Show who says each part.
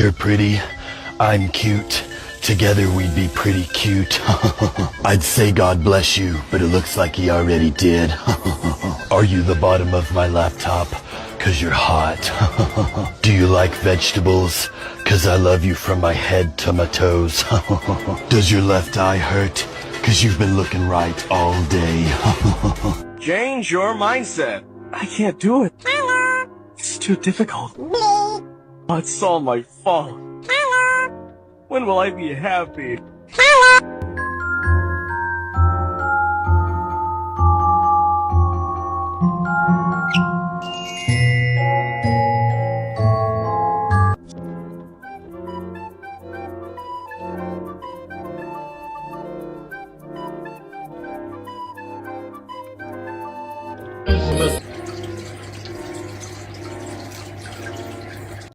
Speaker 1: You're pretty, I'm cute. Together we'd be pretty cute. I'd say God bless you, but it looks like he already did. Are you the bottom of my laptop? 'Cause you're hot. Do you like vegetables? 'Cause I love you from my head to my toes. Does your left eye hurt? 'Cause you've been looking right all day.
Speaker 2: Change your mindset. I can't do it. It's too difficult. It's all my fault. When will I be happy?